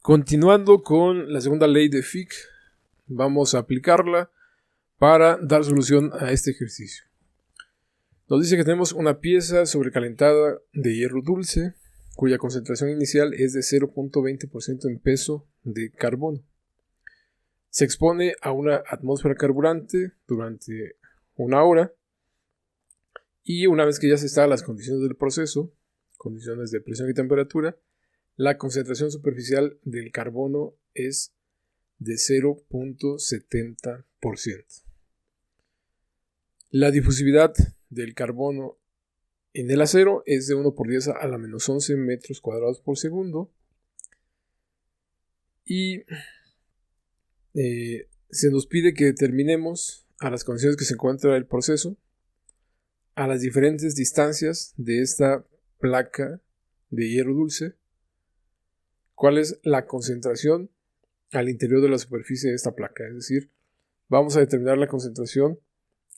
Continuando con la segunda ley de Fick, vamos a aplicarla para dar solución a este ejercicio. Nos dice que tenemos una pieza sobrecalentada de hierro dulce cuya concentración inicial es de 0.20% en peso de carbono. Se expone a una atmósfera carburante durante una hora y una vez que ya se están las condiciones del proceso, condiciones de presión y temperatura, la concentración superficial del carbono es de 0.70%. La difusividad del carbono en el acero es de 1 por 10 a la menos 11 metros cuadrados por segundo. Y se nos pide que determinemos a las condiciones que se encuentra el proceso, a las diferentes distancias de esta placa de hierro dulce, cuál es la concentración al interior de la superficie de esta placa. Es decir, vamos a determinar la concentración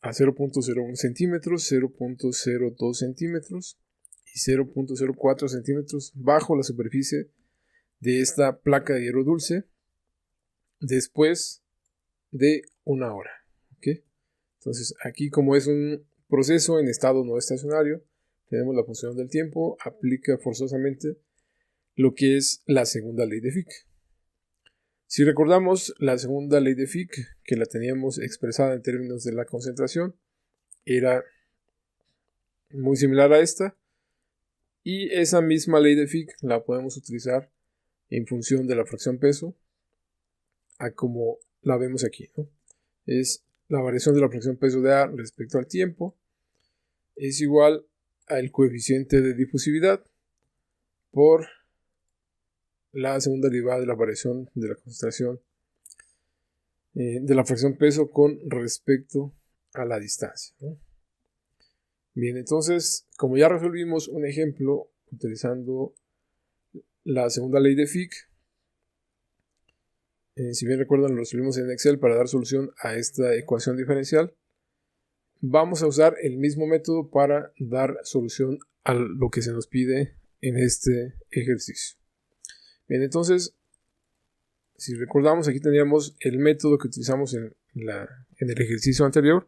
a 0.01 centímetros, 0.02 centímetros y 0.04 centímetros bajo la superficie de esta placa de hierro dulce después de una hora. ¿Okay? Entonces aquí, como es un proceso en estado no estacionario, tenemos la función del tiempo, aplica forzosamente lo que es la segunda ley de Fick. Si recordamos, la segunda ley de Fick, que la teníamos expresada en términos de la concentración, era muy similar a esta, y esa misma ley de Fick la podemos utilizar en función de la fracción peso, a como la vemos aquí, ¿no? Es la variación de la fracción peso de A respecto al tiempo, es igual al coeficiente de difusividad por la segunda derivada de la variación de la concentración de la fracción peso con respecto a la distancia, ¿no? Bien, entonces, como ya resolvimos un ejemplo utilizando la segunda ley de Fick, si bien recuerdan, lo resolvimos en Excel para dar solución a esta ecuación diferencial, vamos a usar el mismo método para dar solución a lo que se nos pide en este ejercicio. Bien, entonces, si recordamos, aquí teníamos el método que utilizamos en el ejercicio anterior.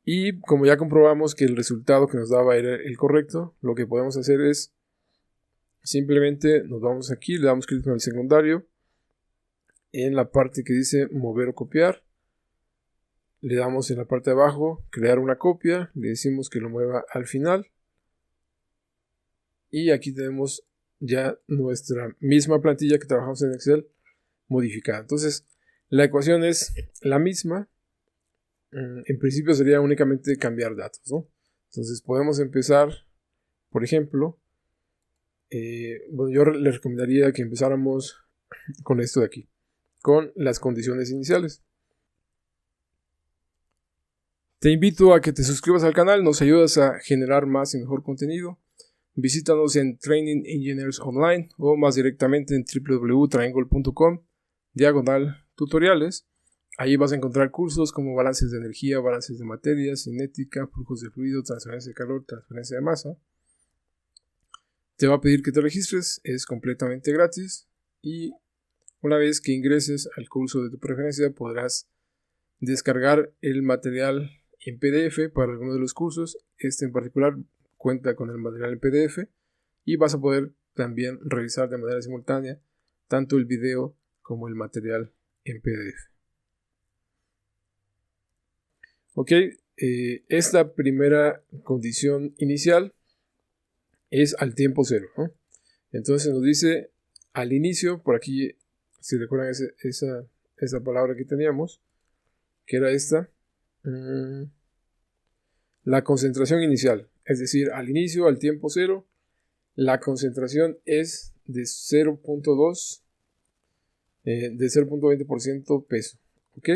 Y como ya comprobamos que el resultado que nos daba era el correcto, lo que podemos hacer es simplemente nos vamos aquí, le damos clic en el secundario, en la parte que dice mover o copiar, le damos en la parte de abajo crear una copia, le decimos que lo mueva al final y aquí tenemos ya nuestra misma plantilla que trabajamos en Excel modificada. Entonces la ecuación es la misma. En principio sería únicamente cambiar datos, ¿no? Entonces podemos empezar, por ejemplo, yo les recomendaría que empezáramos con esto de aquí, con las condiciones iniciales. Te invito a que te suscribas al canal, nos ayudas a generar más y mejor contenido. Visítanos en Training Engineers Online o más directamente en www.triangle.com/tutoriales. Ahí vas a encontrar cursos como balances de energía, balances de materia, cinética, flujos de fluido, transferencia de calor, transferencia de masa. Te va a pedir que te registres, es completamente gratis y una vez que ingreses al curso de tu preferencia podrás descargar el material en PDF para alguno de los cursos. Este en particular cuenta con el material en PDF y vas a poder también revisar de manera simultánea tanto el video como el material en PDF. Ok, esta primera condición inicial es al tiempo cero, ¿no? Entonces nos dice al inicio, por aquí, si recuerdan esa palabra que teníamos, que era esta, la concentración inicial, es decir, al inicio, al tiempo cero, la concentración es de 0.2, de 0.20% peso, ¿ok?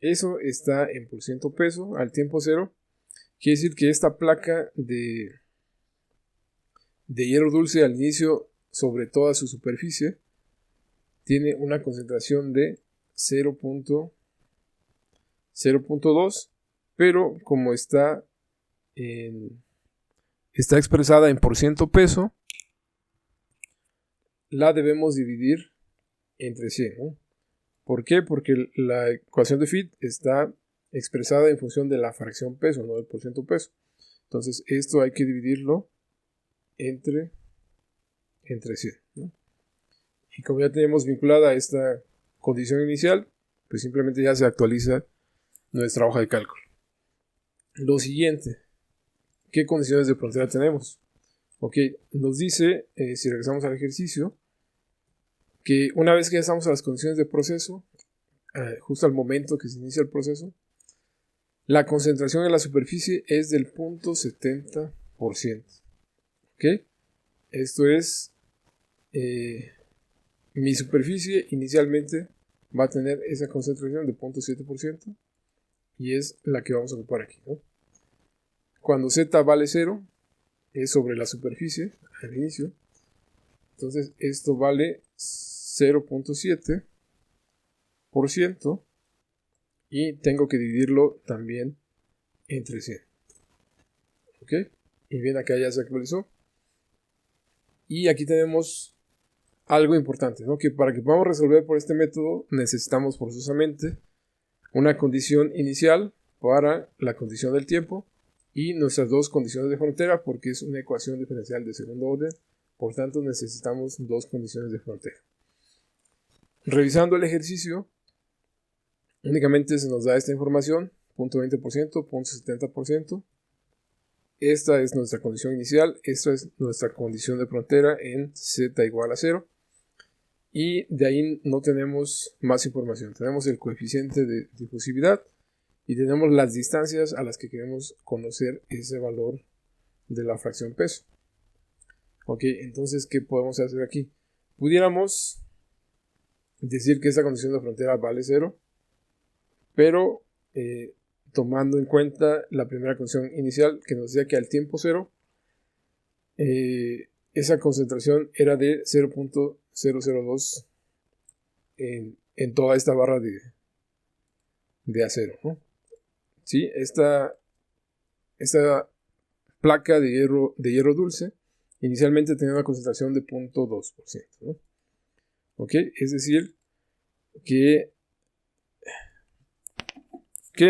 Eso está en por ciento peso al tiempo cero. Quiere decir que esta placa de hierro dulce al inicio sobre toda su superficie tiene una concentración de 0.2, pero como está expresada en por ciento peso, la debemos dividir entre 100, ¿no? ¿Por qué? Porque la ecuación de Fitt está expresada en función de la fracción peso, no del porcentaje peso. Entonces esto hay que dividirlo entre 100, ¿no? Y como ya tenemos vinculada esta condición inicial, pues simplemente ya se actualiza nuestra hoja de cálculo. Lo siguiente, ¿qué condiciones de frontera tenemos? Ok, nos dice, si regresamos al ejercicio, que una vez que ya estamos a las condiciones de proceso, justo al momento que se inicia el proceso, la concentración en la superficie es del 0.70%. ¿Ok? Esto es, mi superficie inicialmente va a tener esa concentración de 0.7% y es la que vamos a ocupar aquí, ¿no? Cuando z vale 0, es sobre la superficie al inicio. Entonces esto vale 0.7% y tengo que dividirlo también entre 100. ¿Ok? Y bien, acá ya se actualizó. Y aquí tenemos algo importante, ¿no? Que para que podamos resolver por este método necesitamos forzosamente una condición inicial para la condición del tiempo y nuestras dos condiciones de frontera, porque es una ecuación diferencial de segundo orden. Por tanto, necesitamos dos condiciones de frontera. Revisando el ejercicio, únicamente se nos da esta información, 0.20%, 0.70%. Esta es nuestra condición inicial, esta es nuestra condición de frontera en z igual a 0. Y de ahí no tenemos más información. Tenemos el coeficiente de difusividad y tenemos las distancias a las que queremos conocer ese valor de la fracción peso. Ok, entonces, ¿qué podemos hacer aquí? Pudiéramos decir que esta condición de frontera vale 0, pero tomando en cuenta la primera condición inicial que nos decía que al tiempo 0 esa concentración era de 0.002 en toda esta barra de acero, ¿no? ¿Sí? Esta placa de hierro dulce inicialmente tenía una concentración de 0.2%, ¿no? ¿Ok? Es decir, que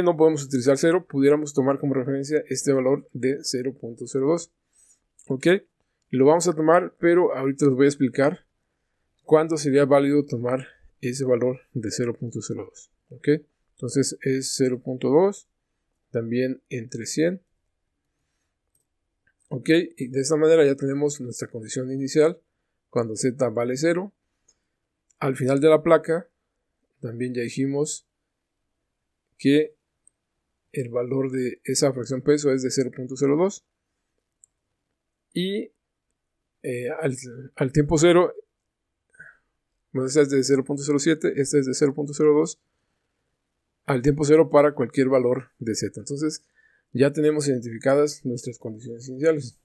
no podemos utilizar 0, pudiéramos tomar como referencia este valor de 0.02. ¿Ok? Lo vamos a tomar, pero ahorita les voy a explicar cuándo sería válido tomar ese valor de 0.02. ¿Ok? Entonces es 0.2, también entre 100. ¿Ok? Y de esta manera ya tenemos nuestra condición inicial cuando z vale 0. Al final de la placa también ya dijimos que el valor de esa fracción peso es de 0.02 y al tiempo 0, bueno, esta es de 0.07, esta es de 0.02 al tiempo 0 para cualquier valor de z. Entonces ya tenemos identificadas nuestras condiciones iniciales.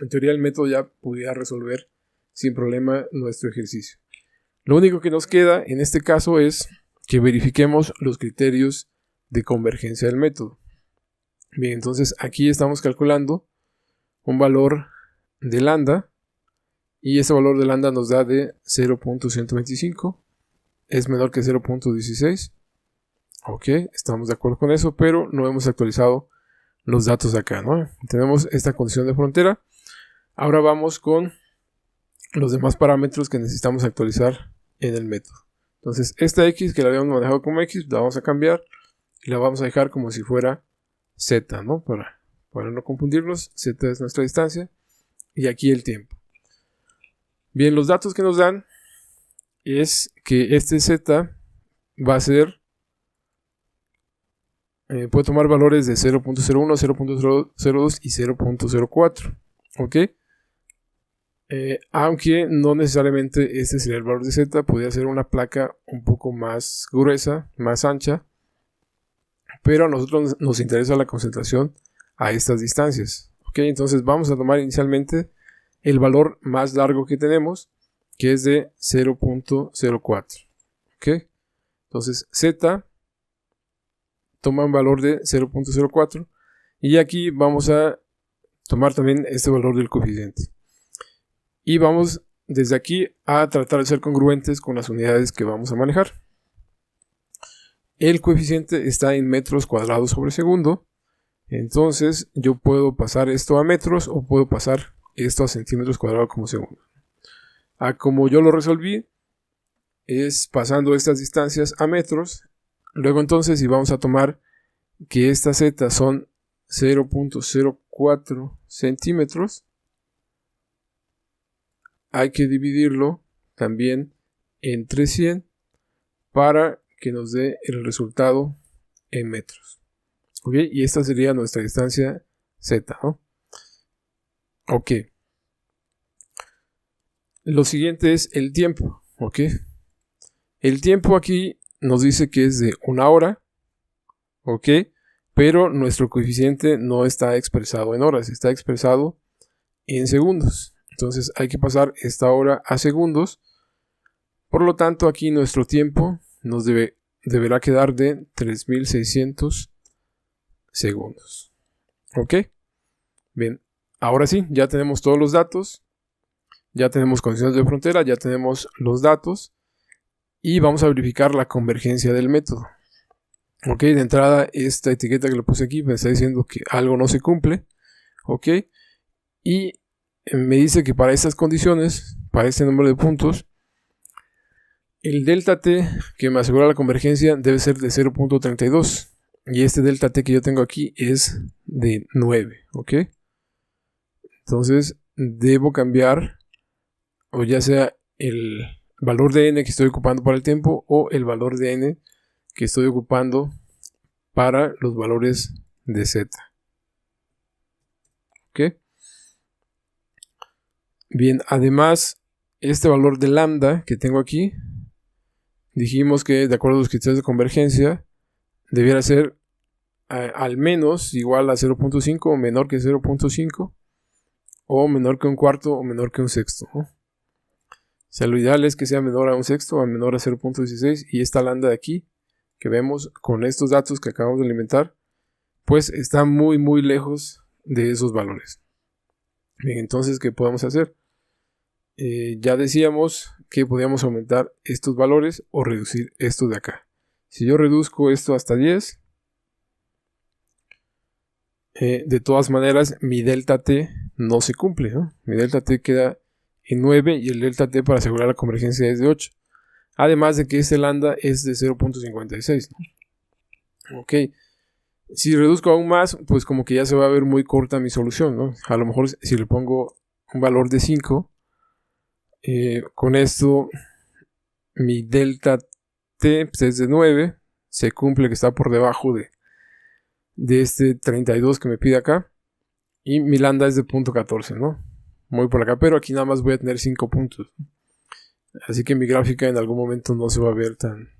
En teoría el método ya pudiera resolver sin problema nuestro ejercicio. Lo único que nos queda en este caso es que verifiquemos los criterios de convergencia del método. Bien, entonces aquí estamos calculando un valor de lambda y ese valor de lambda nos da de 0.125, es menor que 0.16. Ok, estamos de acuerdo con eso, pero no hemos actualizado los datos de acá, ¿no? Tenemos esta condición de frontera. Ahora vamos con los demás parámetros que necesitamos actualizar en el método. Entonces esta x que la habíamos manejado como x la vamos a cambiar y la vamos a dejar como si fuera z, ¿no? Para no confundirlos, z es nuestra distancia y aquí el tiempo. Bien, los datos que nos dan es que este z va a ser, puede tomar valores de 0.01, 0.02 y 0.04, ¿ok? Aunque no necesariamente este sería el valor de z, podría ser una placa un poco más gruesa, más ancha, pero a nosotros nos interesa la concentración a estas distancias. ¿Ok? Entonces vamos a tomar inicialmente el valor más largo que tenemos, que es de 0.04. ¿Ok? Entonces z toma un valor de 0.04 y aquí vamos a tomar también este valor del coeficiente. Y vamos desde aquí a tratar de ser congruentes con las unidades que vamos a manejar. El coeficiente está en metros cuadrados sobre segundo. Entonces yo puedo pasar esto a metros o puedo pasar esto a centímetros cuadrados como segundo. Como yo lo resolví es pasando estas distancias a metros. Luego entonces, si vamos a tomar que estas z son 0.04 centímetros, hay que dividirlo también entre 100 para que nos dé el resultado en metros. ¿Ok? Y esta sería nuestra distancia z, ¿no? Ok. Lo siguiente es el tiempo. ¿Ok? El tiempo aquí nos dice que es de 1 hora. ¿Ok? Pero nuestro coeficiente no está expresado en horas, está expresado en segundos. Entonces hay que pasar esta hora a segundos. Por lo tanto, aquí nuestro tiempo nos deberá quedar de 3600 segundos. ¿Ok? Bien, ahora sí, ya tenemos todos los datos. Ya tenemos condiciones de frontera, ya tenemos los datos. Y vamos a verificar la convergencia del método. Ok, de entrada esta etiqueta que le puse aquí me está diciendo que algo no se cumple. Ok, y me dice que para estas condiciones, para este número de puntos, el delta t que me asegura la convergencia debe ser de 0.32. Y este delta t que yo tengo aquí es de 9. Ok, entonces debo cambiar, o ya sea el valor de n que estoy ocupando para el tiempo o el valor de n que estoy ocupando para los valores de z. ¿Ok? Bien, además, este valor de lambda que tengo aquí, dijimos que de acuerdo a los criterios de convergencia, debiera ser al menos igual a 0.5 o menor que 0.5 o menor que un cuarto o menor que un sexto, ¿no? O sea, lo ideal es que sea menor a un sexto o menor a 0.16 y esta lambda de aquí que vemos con estos datos que acabamos de alimentar, pues está muy muy lejos de esos valores. Bien, entonces, ¿qué podemos hacer? Ya decíamos que podíamos aumentar estos valores o reducir estos de acá. Si yo reduzco esto hasta 10, de todas maneras mi delta t no se cumple, ¿no? Mi delta t queda en 9 y el delta t para asegurar la convergencia es de 8. Además de que este lambda es de 0.56, ¿no? Ok, si reduzco aún más, pues como que ya se va a ver muy corta mi solución, ¿no? A lo mejor si le pongo un valor de 5, con esto mi delta t pues, es de 9, se cumple que está por debajo de este 32 que me pide acá, y mi lambda es de 0.14, ¿no? Muy por acá, pero aquí nada más voy a tener 5 puntos. Así que mi gráfica en algún momento no se va a ver tan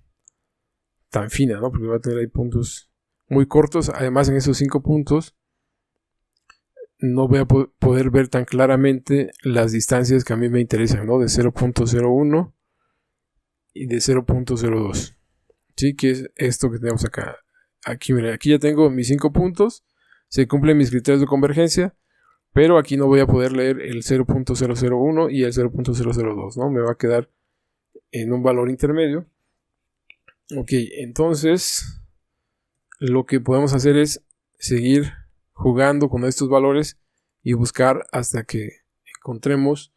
fina, ¿no? Porque va a tener ahí puntos muy cortos. Además, en esos 5 puntos no voy a poder ver tan claramente las distancias que a mí me interesan, ¿no? De 0.01 y de 0.02. ¿Sí? Que es esto que tenemos acá. Aquí, miren, aquí ya tengo mis 5 puntos. Se cumplen mis criterios de convergencia. Pero aquí no voy a poder leer el 0.001 y el 0.002, ¿no? Me va a quedar en un valor intermedio. Ok, entonces lo que podemos hacer es seguir jugando con estos valores y buscar hasta que encontremos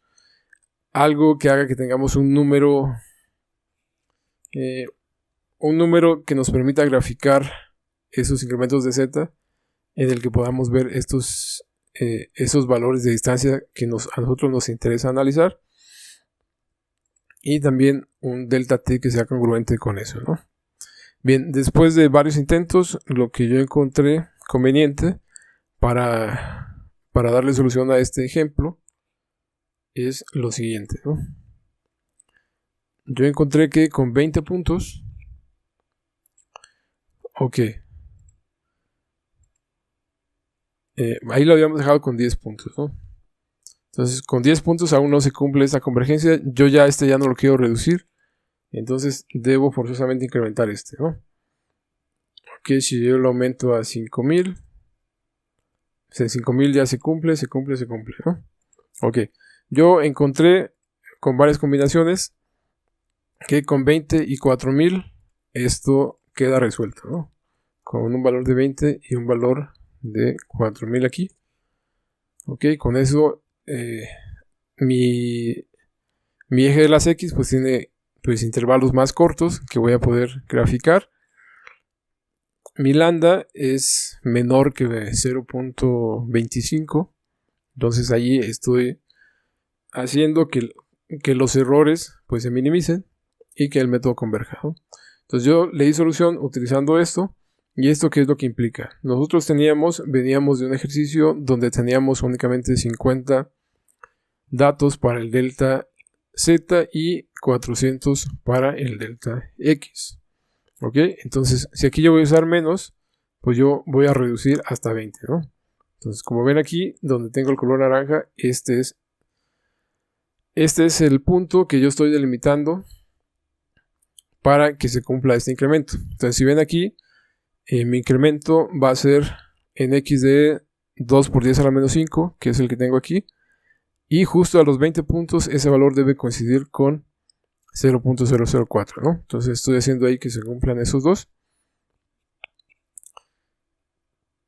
algo que haga que tengamos un número que nos permita graficar esos incrementos de z, en el que podamos ver esos valores de distancia que a nosotros nos interesa analizar, y también un delta t que sea congruente con eso, ¿no? Bien, después de varios intentos, lo que yo encontré conveniente para darle solución a este ejemplo es lo siguiente, ¿no? Yo encontré que con 20 puntos, ok, ahí lo habíamos dejado con 10 puntos, ¿no? Entonces con 10 puntos aún no se cumple esta convergencia. Yo ya ya no lo quiero reducir, entonces debo forzosamente incrementar ¿no? Ok, si yo lo aumento a 5000, pues en 5000 ya se cumple, ¿no? Ok, yo encontré con varias combinaciones que con 20 y 4000 esto queda resuelto, ¿no? Con un valor de 20 y un valor de 4000 aquí. Ok, con eso mi eje de las X pues tiene pues intervalos más cortos que voy a poder graficar. Mi lambda es menor que 0.25, entonces ahí estoy haciendo que los errores pues se minimicen y que el método converja, ¿no? Entonces yo le di solución utilizando esto. ¿Y esto qué es lo que implica? Nosotros veníamos de un ejercicio donde teníamos únicamente 50 datos para el delta Z y 400 para el delta X. ¿Ok? Entonces, si aquí yo voy a usar menos, pues yo voy a reducir hasta 20, ¿no? Entonces, como ven aquí, donde tengo el color naranja, este es el punto que yo estoy delimitando para que se cumpla este incremento. Entonces, si ven aquí, mi incremento va a ser en X de 2 por 10 a la menos 5, que es el que tengo aquí. Y justo a los 20 puntos ese valor debe coincidir con 0.004, ¿no? Entonces estoy haciendo ahí que se cumplan esos dos.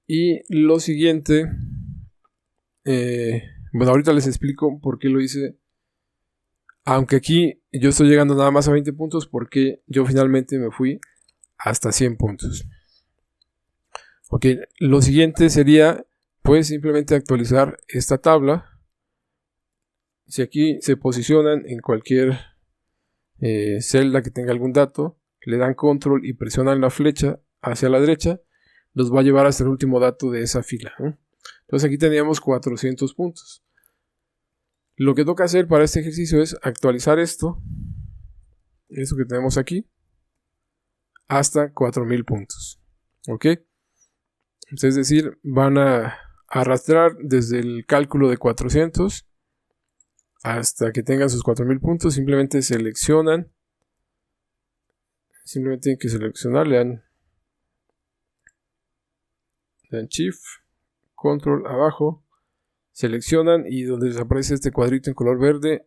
Y lo siguiente, bueno, ahorita les explico por qué lo hice. Aunque aquí yo estoy llegando nada más a 20 puntos, porque yo finalmente me fui hasta 100 puntos. Ok, lo siguiente sería pues simplemente actualizar esta tabla. Si aquí se posicionan en cualquier celda que tenga algún dato, le dan control y presionan la flecha hacia la derecha, los va a llevar hasta el último dato de esa fila, ¿no? Entonces aquí teníamos 400 puntos. Lo que toca hacer para este ejercicio es actualizar esto que tenemos aquí, hasta 4000 puntos. ¿Ok? Es decir, van a arrastrar desde el cálculo de 400 hasta que tengan sus 4000 puntos. Simplemente seleccionan. Simplemente tienen que seleccionar. Le dan Shift, Control abajo. Seleccionan y donde les aparece este cuadrito en color verde,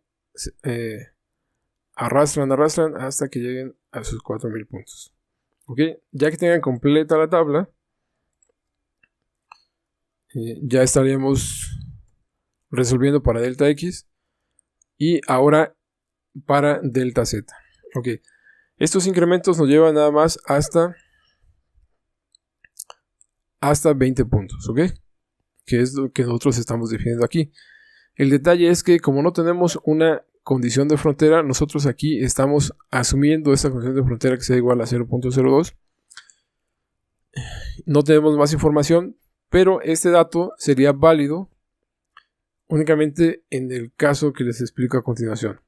arrastran hasta que lleguen a sus 4000 puntos. ¿Ok? Ya que tengan completa la tabla, ya estaríamos resolviendo para delta X y ahora para delta Z. Ok, estos incrementos nos llevan nada más hasta 20 puntos, ¿ok? Que es lo que nosotros estamos definiendo aquí. El detalle es que como no tenemos una condición de frontera, nosotros aquí estamos asumiendo esta condición de frontera que sea igual a 0.02. No tenemos más información, pero este dato sería válido únicamente en el caso que les explico a continuación.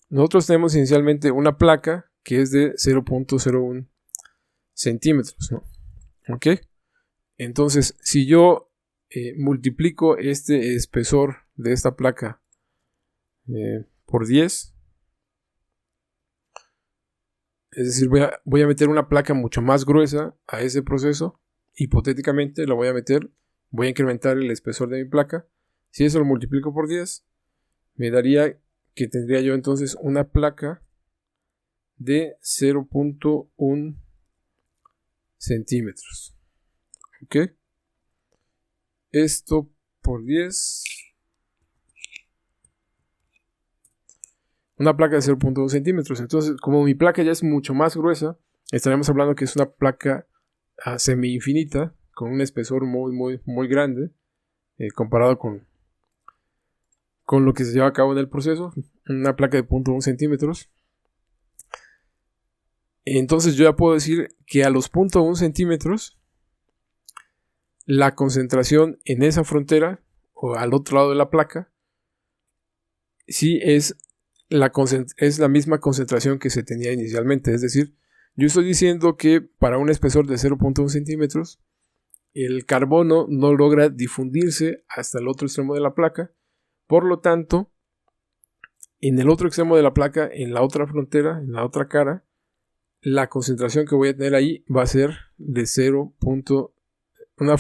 Nosotros tenemos inicialmente una placa que es de 0.01 centímetros, ¿no? ¿Ok? Entonces, si yo multiplico este espesor de esta placa por 10, es decir, voy a meter una placa mucho más gruesa a ese proceso. Hipotéticamente la voy a incrementar el espesor de mi placa. Si eso lo multiplico por 10, me daría que tendría yo entonces una placa de 0.1 centímetros. ¿Ok? Esto por 10. Una placa de 0.1 centímetros. Entonces, como mi placa ya es mucho más gruesa, estaremos hablando que es una placa semi-infinita, con un espesor muy grande, comparado con lo que se lleva a cabo en el proceso. Una placa de 0.1 centímetros. Entonces yo ya puedo decir que a los 0.1 centímetros la concentración en esa frontera o al otro lado de la placa sí es la misma concentración que se tenía inicialmente. Es decir, yo estoy diciendo que para un espesor de 0.1 centímetros el carbono no logra difundirse hasta el otro extremo de la placa. Por lo tanto, en el otro extremo de la placa, en la otra frontera, en la otra cara, la concentración que voy a tener ahí va a ser de una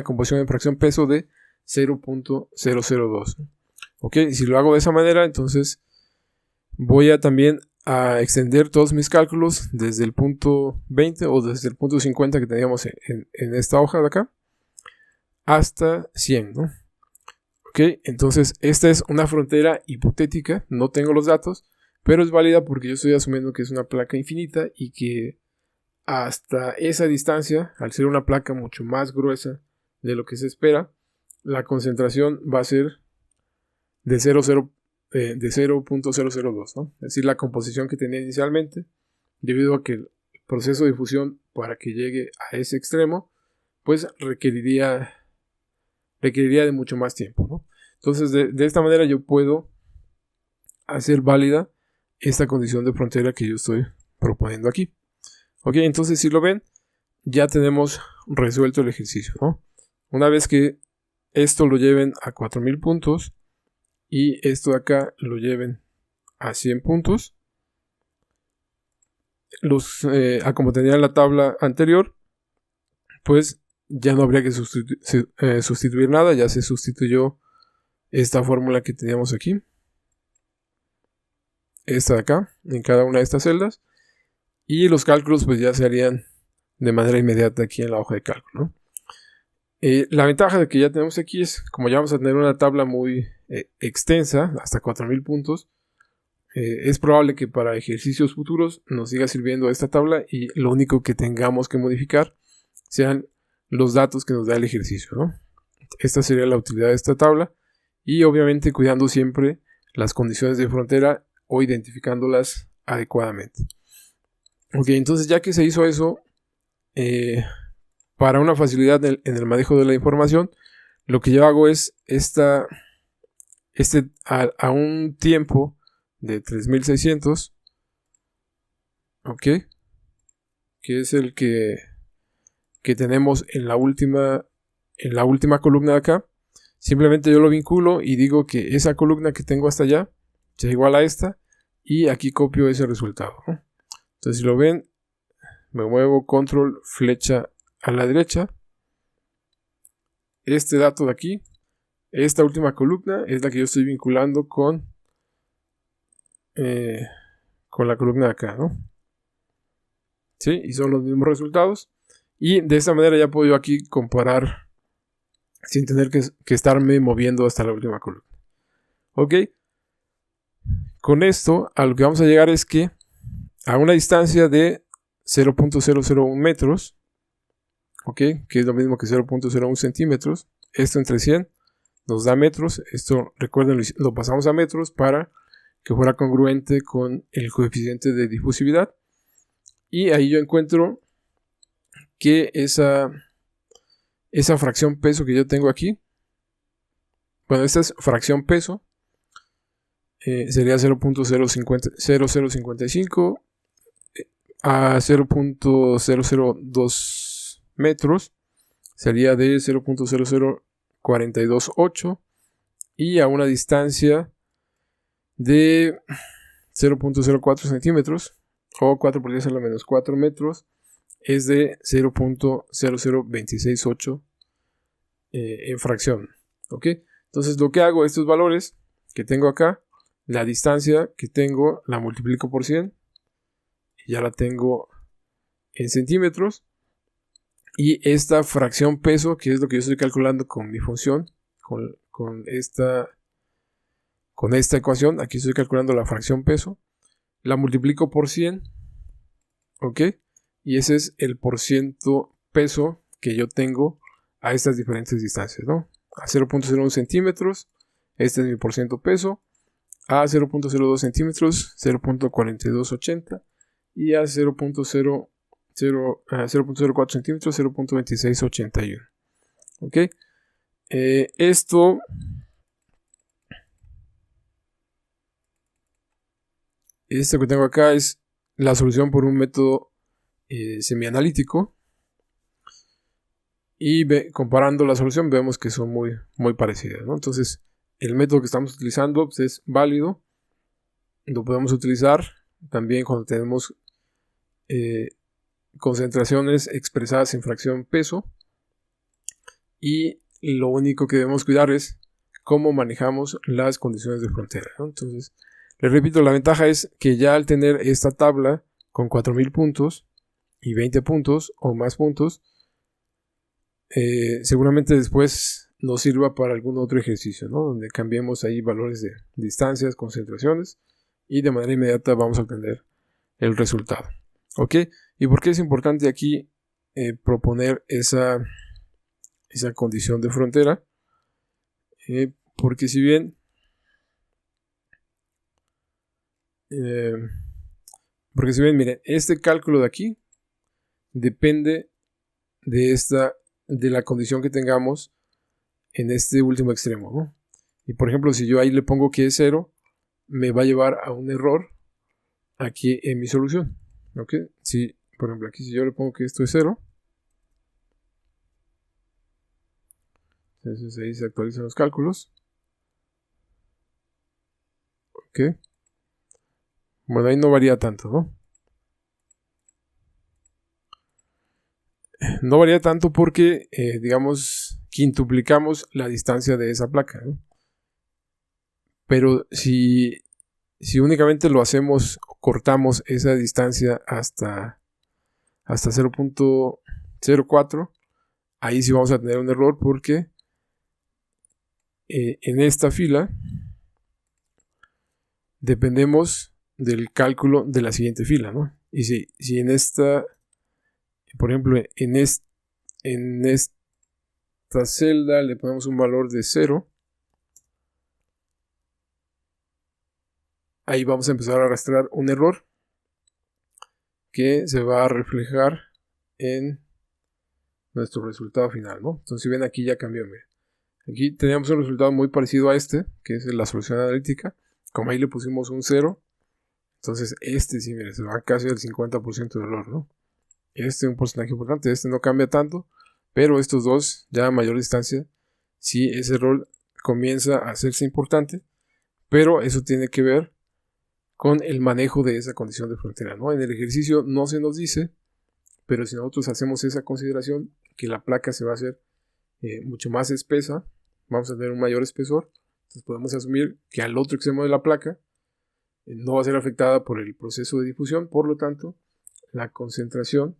composición en fracción peso de 0.002. Ok, si lo hago de esa manera, entonces voy a también a extender todos mis cálculos desde el punto 20 o desde el punto 50 que teníamos en esta hoja de acá hasta 100, ¿no? Ok, entonces esta es una frontera hipotética, no tengo los datos, pero es válida porque yo estoy asumiendo que es una placa infinita y que hasta esa distancia, al ser una placa mucho más gruesa de lo que se espera, la concentración va a ser de 0.002, ¿no? Es decir, la composición que tenía inicialmente, debido a que el proceso de difusión para que llegue a ese extremo, pues requeriría de mucho más tiempo, ¿no? Entonces, de esta manera yo puedo hacer válida esta condición de frontera que yo estoy proponiendo aquí. Ok, entonces si lo ven, ya tenemos resuelto el ejercicio, ¿no? Una vez que esto lo lleven a 4000 puntos y esto de acá lo lleven a 100 puntos, como tenía en la tabla anterior, pues ya no habría que sustituir nada, ya se sustituyó esta fórmula que teníamos aquí, esta de acá, en cada una de estas celdas, y los cálculos pues ya se harían de manera inmediata aquí en la hoja de cálculo, ¿no? La ventaja de que ya tenemos aquí es, como ya vamos a tener una tabla muy extensa, hasta 4000 puntos, es probable que para ejercicios futuros nos siga sirviendo esta tabla y lo único que tengamos que modificar sean los datos que nos da el ejercicio, ¿no? Esta sería la utilidad de esta tabla y obviamente cuidando siempre las condiciones de frontera o identificándolas adecuadamente. Ok, entonces ya que se hizo eso, para una facilidad en el manejo de la información, lo que yo hago es a un tiempo de 3600, ok, que es el que tenemos en la última columna de acá. Simplemente yo lo vinculo y digo que esa columna que tengo hasta allá sea igual a esta y aquí copio ese resultado, ¿no? Entonces si lo ven, me muevo control flecha a la derecha. Este dato de aquí, esta última columna es la que yo estoy vinculando con la columna de acá, ¿no? ¿Sí? Y son los mismos resultados. Y de esta manera ya puedo yo aquí comparar sin tener que estarme moviendo hasta la última columna. Ok. Con esto, a lo que vamos a llegar es que a una distancia de 0.001 metros, ok, que es lo mismo que 0.01 centímetros, esto entre 100 nos da metros. Esto, recuerden, lo pasamos a metros para que fuera congruente con el coeficiente de difusividad. Y ahí yo encuentro que esa fracción peso que yo tengo aquí, bueno, esta es fracción peso, sería 0.0055 a 0.002 metros, sería de 0.00428 y a una distancia de 0.04 centímetros o 4 por 10 a la menos 4 metros es de 0.00268 en fracción. ¿Ok? Entonces lo que hago, estos valores que tengo acá, la distancia que tengo la multiplico por 100 y ya la tengo en centímetros. Y esta fracción peso, que es lo que yo estoy calculando con mi función, con esta ecuación, aquí estoy calculando la fracción peso, la multiplico por 100, ¿ok? Y ese es el porciento peso que yo tengo a estas diferentes distancias, ¿no? A 0.01 centímetros, este es mi porciento peso, a 0.02 centímetros, 0.4280 y a 0.04 centímetros, 0.2681. ¿Ok? Esto que tengo acá es la solución por un método semianalítico. Y comparando la solución vemos que son muy, muy parecidas, ¿no? Entonces, el método que estamos utilizando pues, es válido. Lo podemos utilizar también cuando tenemos concentraciones expresadas en fracción peso. Y lo único que debemos cuidar es cómo manejamos las condiciones de frontera, ¿no? Entonces, les repito, la ventaja es que ya al tener esta tabla con 4000 puntos y 20 puntos o más puntos, seguramente después nos sirva para algún otro ejercicio, ¿no? Donde cambiemos ahí valores de distancias, concentraciones, y de manera inmediata vamos a obtener el resultado. ¿Ok? ¿Y por qué es importante aquí proponer esa condición de frontera? Porque si bien miren, este cálculo de aquí depende de la condición que tengamos en este último extremo, ¿no? Y por ejemplo, si yo ahí le pongo que es 0, me va a llevar a un error aquí en mi solución. ¿Ok? Si, por ejemplo, aquí si yo le pongo que esto es 0, entonces ahí se actualizan los cálculos. ¿Ok? Bueno, ahí no varía tanto, ¿no? No varía tanto porque, digamos, quintuplicamos la distancia de esa placa, ¿no? Pero si únicamente lo hacemos, cortamos esa distancia hasta 0.04, ahí sí vamos a tener un error porque en esta fila dependemos del cálculo de la siguiente fila, ¿no? Y si en esta, por ejemplo, en esta celda le ponemos un valor de 0, ahí vamos a empezar a arrastrar un error que se va a reflejar en nuestro resultado final, ¿no? Entonces, si ven, aquí ya cambió, miren. Aquí teníamos un resultado muy parecido a este, que es la solución analítica. Como ahí le pusimos un 0, entonces este sí, miren, se va casi al 50% de error, ¿no? Este es un porcentaje importante, este no cambia tanto, pero estos dos, ya a mayor distancia, sí ese error comienza a hacerse importante, pero eso tiene que ver con el manejo de esa condición de frontera, ¿no? En el ejercicio no se nos dice, pero si nosotros hacemos esa consideración, que la placa se va a hacer mucho más espesa, vamos a tener un mayor espesor, entonces podemos asumir que al otro extremo de la placa no va a ser afectada por el proceso de difusión, por lo tanto, la concentración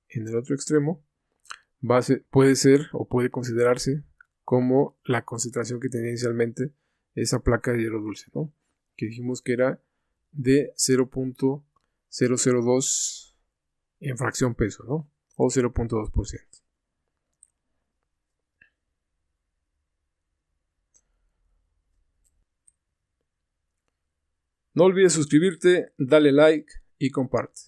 en el otro extremo puede ser o puede considerarse como la concentración que tenía inicialmente esa placa de hierro dulce, ¿no? Que dijimos que era de 0.002 en fracción peso, ¿no? O 0.2%. No olvides suscribirte, dale like y comparte.